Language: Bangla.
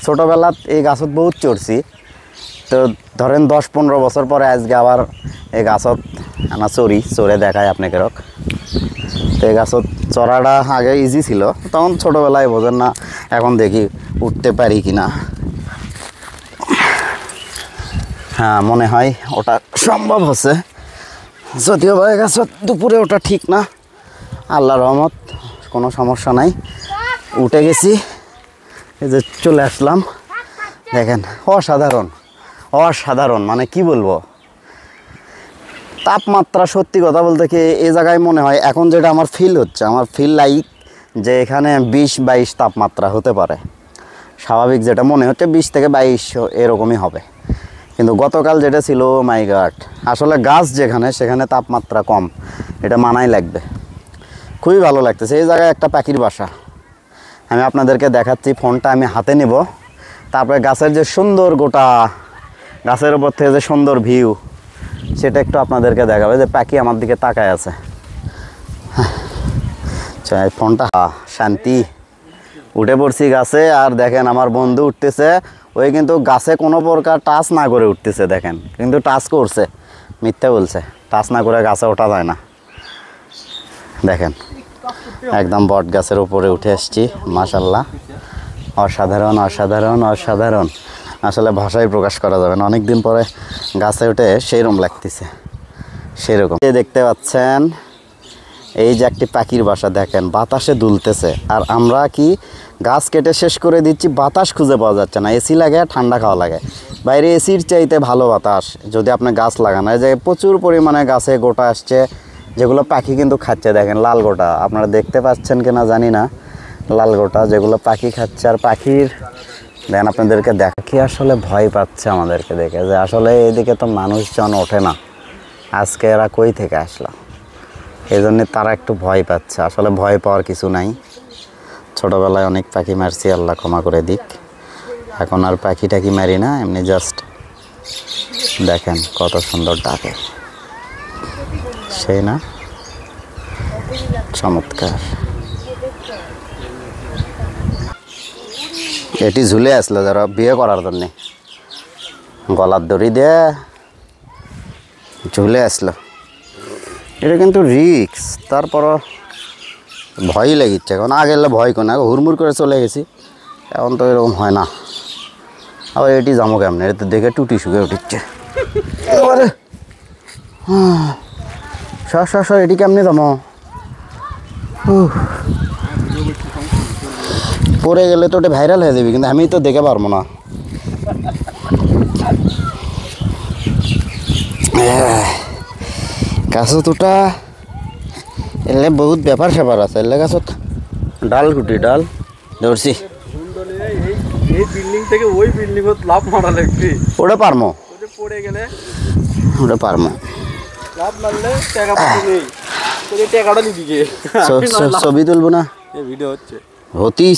ছোটোবেলাত এই গাছত বহুত চড়ছি, তো ধরেন 10-15 বছর পরে আজকে আবার এই গাছত আনা চড়ে দেখায় আপনাকে রক। তো এই গাছত চড়াটা আগে ইজি ছিল, তখন ছোটোবেলায় বোঝেন না, এখন দেখি উঠতে পারি কি না। হ্যাঁ, মনে হয় ওটা সম্ভব হচ্ছে, যদিও বা গাছত দুপুরে ওটা ঠিক না। আল্লাহর রহমত, কোনো সমস্যা নাই, উঠে গেছি। এই যে চলে আসলাম, দেখেন অসাধারণ অসাধারণ, মানে কি বলবো, তাপমাত্রা সত্যি কথা বলতে কি এই জায়গায় মনে হয় এখন যেটা আমার ফিল হচ্ছে, আমার ফিল লাইক যে এখানে 20-22 তাপমাত্রা হতে পারে। স্বাভাবিক যেটা মনে হচ্ছে 20 থেকে 22 এরকমই হবে, কিন্তু গতকাল যেটা ছিল মাই গড, আসলে গাছ যেখানে সেখানে তাপমাত্রা কম, এটা মানাই লাগবে। খুবই ভালো লাগতেছে। এই জায়গায় একটা পাখির বাসা, আমি আপনাদেরকে দেখাচ্ছি। ফোনটা আমি হাতে নেব, তারপরে গাছের যে সুন্দর গোটা গাছের উপর থেকে যে সুন্দর ভিউ, সেটা একটু আপনাদেরকে দেখাবে। যে পাখি আমার দিকে তাকায় আছে, ফোনটা শান্তি। উঠে পড়ছি গাছে, আর দেখেন আমার বন্ধু উঠতেছে। ওই কিন্তু গাছে কোনো প্রকার টাচ না করে উঠতেছে, দেখেন, কিন্তু টাচ করছে, মিথ্যা বলছে, টাচ না করে গাছে ওঠা যায় না। দেখেন একদম বট গাছের উপরে উঠে আসছি, মাশাআল্লাহ, অসাধারণ অসাধারণ অসাধারণ। আসলে ভাষায় প্রকাশ করা যাবে না, অনেক দিন পরে গাছে উঠে সেইরকম লাগতেছে, সেরকম। দেখতে পাচ্ছেন এই যে একটি পাখির বাসা, দেখেন বাতাসে দুলতেছে। আর আমরা কি গাছ কেটে শেষ করে দিচ্ছি, বাতাস খুঁজে পাওয়া যাচ্ছে না। এসি লাগে, ঠান্ডা খাওয়া লাগে, বাইরে এসির চাইতে ভালো বাতাস যদি আপনি গাছ লাগান। এই যে প্রচুর পরিমাণে গাছে গোটা আসছে, যেগুলো পাখি কিন্তু খাচ্ছে। দেখেন লাল গোটা, আপনারা দেখতে পাচ্ছেন কিনা জানি না, লাল গোটা যেগুলো পাখি খাচ্ছে। আর পাখির দেখেন, আপনাদেরকে দেখি আসলে ভয় পাচ্ছে আমাদেরকে দেখে, যে আসলে এদিকে তো মানুষজন ওঠে না, আজকে এরা কই থেকে আসলো, এই জন্যে তারা একটু ভয় পাচ্ছে। আসলে ভয় পাওয়ার কিছু নাই, ছোটোবেলায় অনেক পাখি মারছি, আল্লাহ ক্ষমা করে দিক। এখন আর পাখি টাকি মারি না, এমনি জাস্ট দেখেন কত সুন্দর ডাকে, সেই না, চমৎকার। এটি ঝুলে আসলো যারা বিয়ে করার জন্যে, গলার দড়ি দিয়ে ঝুলে আসলো। এটা কিন্তু রিক্স, তারপরও ভয়ই লাগিচ্ছে। এখন আগে এলে ভয় করে না, হুড়মুড় করে চলে গেছি, এখন তো এরকম হয় না। আবার এটি জামো কেমন, এটা দেখে টুটি শুকে উঠিচ্ছে। এবারে সর এটি কেমনি জামো, পরে গেলে তো ওটা ভাইরাল হয়ে যাবে, কিন্তু আমি তো দেখে পারবো না। গাছত ওটা এলে বহুত ব্যাপার স্যাপার আছে, এলে গাছত ডাল গুটি ডাল ধরছি, ওটা পারমো, ওটা পারমো, ছবি তুলবো না, ভিডিও হচ্ছে হতেই